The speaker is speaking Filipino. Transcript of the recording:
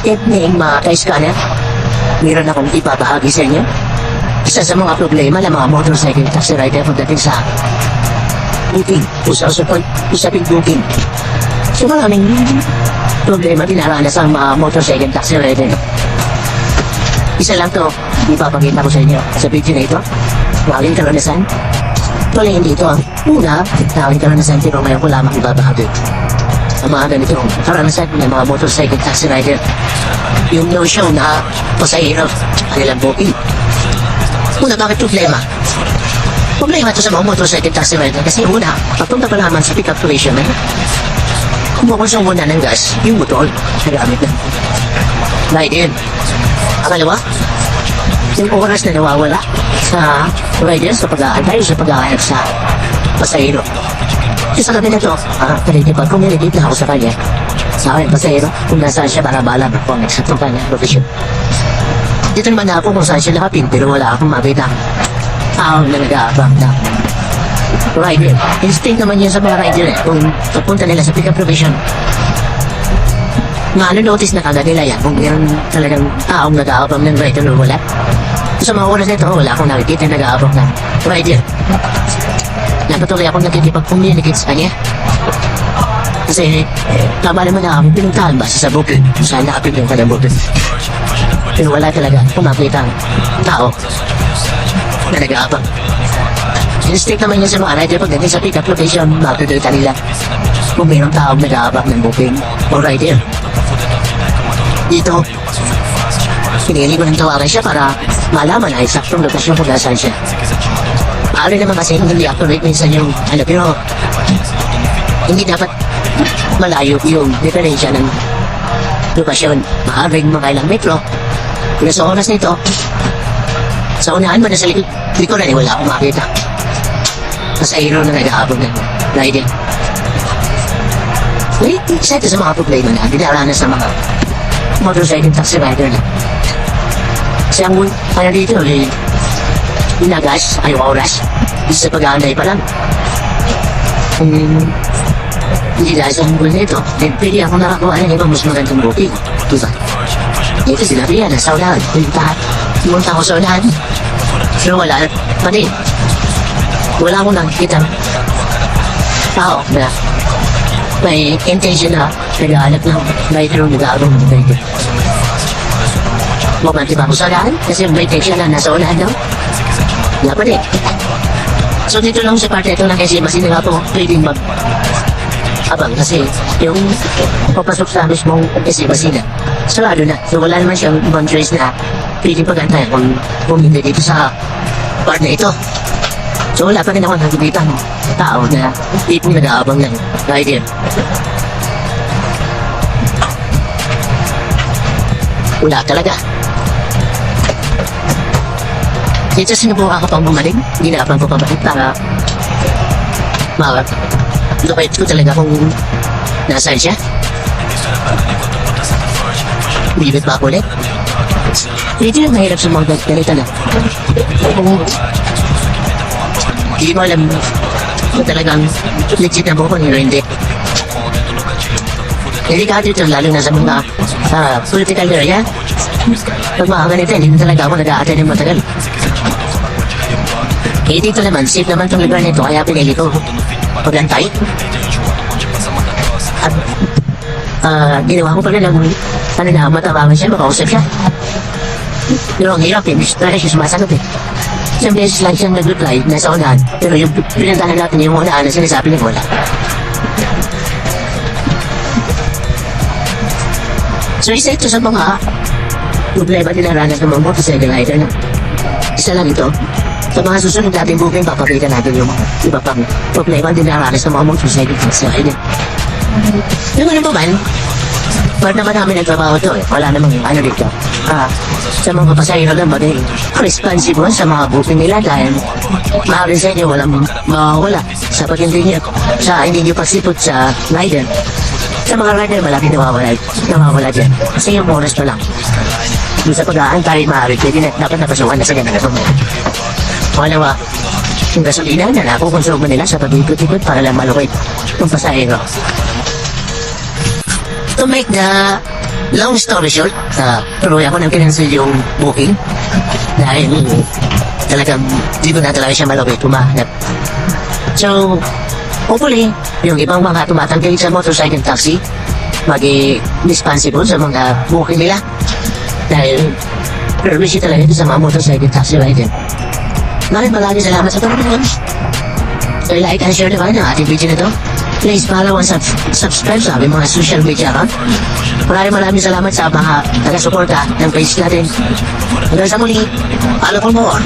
evening mga ka-scanner. Meron akong ipapahagi sa inyo. Isa sa mga problema ng mga motorcycle taxi rider pagdating sa booking. Usaping booking. So maraming problema dinaranas ang mga motorcycle taxi rider. Isa lang to, ipapakita ko sa inyo sa video na ito. Maraming karanasan. Tuloy hindi ito ang una, maraming karanasan pero ngayon ko lamang ibabahagi. Ang mga ganitong karanasan ng mga motorcycle taxi rider. Yung no-show na pasahero kanilang booking. Una, bakit problema? Problema ito sa mga motorcycle taxi rider kasi una, pagpunta pa naman sa pick-up station na kumukonsong muna ng gas yung motor na gamit ng rider. Pangalawa, yung oras na nawawala sa rider sa pag-aantay sa pag-aantay sa pasahero. Sa kabila ito, pag communicate na ako sa kanya, sa akin pasahero, kung nasaan siya para maalam kung ang eksaktong kanyang profesyon. Dito naman ako kung saan siya nakapin pero wala akong makita ang nag-aabang na rider. Instinct naman yun sa mga rider kung papunta nila sa pick-up profession. Notice na kagad nila yan kung meron talagang taong nag-aabang ng rider o wala. Sa mga oras nito, wala akong nakikita na nag-aabang na rider. Napatuloy akong nakikipag-communicate sa kanya. Kasi, tama naman na akong pinuntahan base sa booking kung saan nakapin yung kanyang booking. Pero wala talaga kumakita ang tao na nag-aabang. Instinct naman yun sa mga rider pagdating sa pick-up location, makikita nila kung mayroong taong nag-aabang ng booking o rider. Dito, pinili ko ng tawagan siya para malaman na eksaktong lokasyon kung nasaan siya. Maaari naman kasi hindi accurate minsan yung pero hindi dapat malayo yung diferensya ng lokasyon. Maaaring mga ilang metro. Kaya sa oras nito, sa unahan mo na sa likuran wala akong makita. Pasahero na nag-aabang ng rider. Isa ito sa mga problema na dinaranas sa mga motorcycle taxi rider na. Kasi ang dito inagas ay oras. Isa sa pag-aantay pa lang. Hindi dahil sa mungkol nito, pwede ako nakakuha ng ibang mas magandang booking. Diba? Dito sinabi yan, sa unahan. Pumunta ko sa unahan. Pero wala pa din. Wala akong nakikita tao na may intention na nag-aanap ng rider o nag-aabang ng rider. Bumanti pa ako sa unahan kasi may intention na nasa unahan daw. Wala pa din. So dito lang sa parte ito ng SMS na nga po pwedeng abang kasi yung papasok sa mismong SMS na sarado na. So wala naman siyang boundaries na pwedeng pagantayan kung hindi dito sa part na ito. So wala pa rin ako nakikita ng tao na dito nag-aabang ng rider. Wala talaga. Dito sinubukan ko pang bumalik, ginapang ko pabalik para lupait ko talaga kung nasaan siya. Bibit ba ako ulit? Dito yung mahirap sa mga ganito na. Hindi mo alam kung talagang legit na buko nyo hindi. Delikado ito lalo na sa mga political area. Pag mga ganito, hindi na talaga ako nag-a-attend ng matagal. Eh dito naman, safe naman itong lugar nito kaya pinili ko paglantay. At ginawa ko pala ng matabangan siya, makausap siya. Pero ang hirap dahil siya sumasagot Isang beses lang siyang nag-reply nasa unahan, pero yung pinantahan natin yung unahan na sinasabi niya wala. So isa ito sa mga problema dinaranas ng mga motorcycle rider na isa lang ito. Sa mga susunod natin booking, papakita natin yung mga iba pang problema dinaranas ng mga motorcycle rider. Yung ano ba man, part naman namin nagtrabaho ito wala namang dito. Sa mga pasahero lang bagay responsible sa mga booking nila dahil maaaring sa inyo walang mawawala sa hindi nyo pasipot sa rider. Sa mga rider malaki nawawala dyan kasi yung oras pa lang doon sa pag-aantay maaaring pwede na dapat napasukan na sa ganun na pangalawa yung gasolina na nakukonsumo nila sa pag-ikot-ikot para lang malukit yung pasahero to make the long story short, tuloy ako ng cancel yung booking dahil talagang di ko na talaga siya malawit humahanap. So, hopefully, yung ibang mga tumatangkay sa motorcycle taxi, maging responsible sa mga booking nila. Dahil, permission talaga ito sa mga motorcycle taxi rider. Maraming salamat sa tulong. So, like and share naman ang ating video na ito. Please follow and subscribe sa aming mga social media account. Maraming salamat sa mga taga-suporta ng page natin. Hanggang sa muli, follow for more.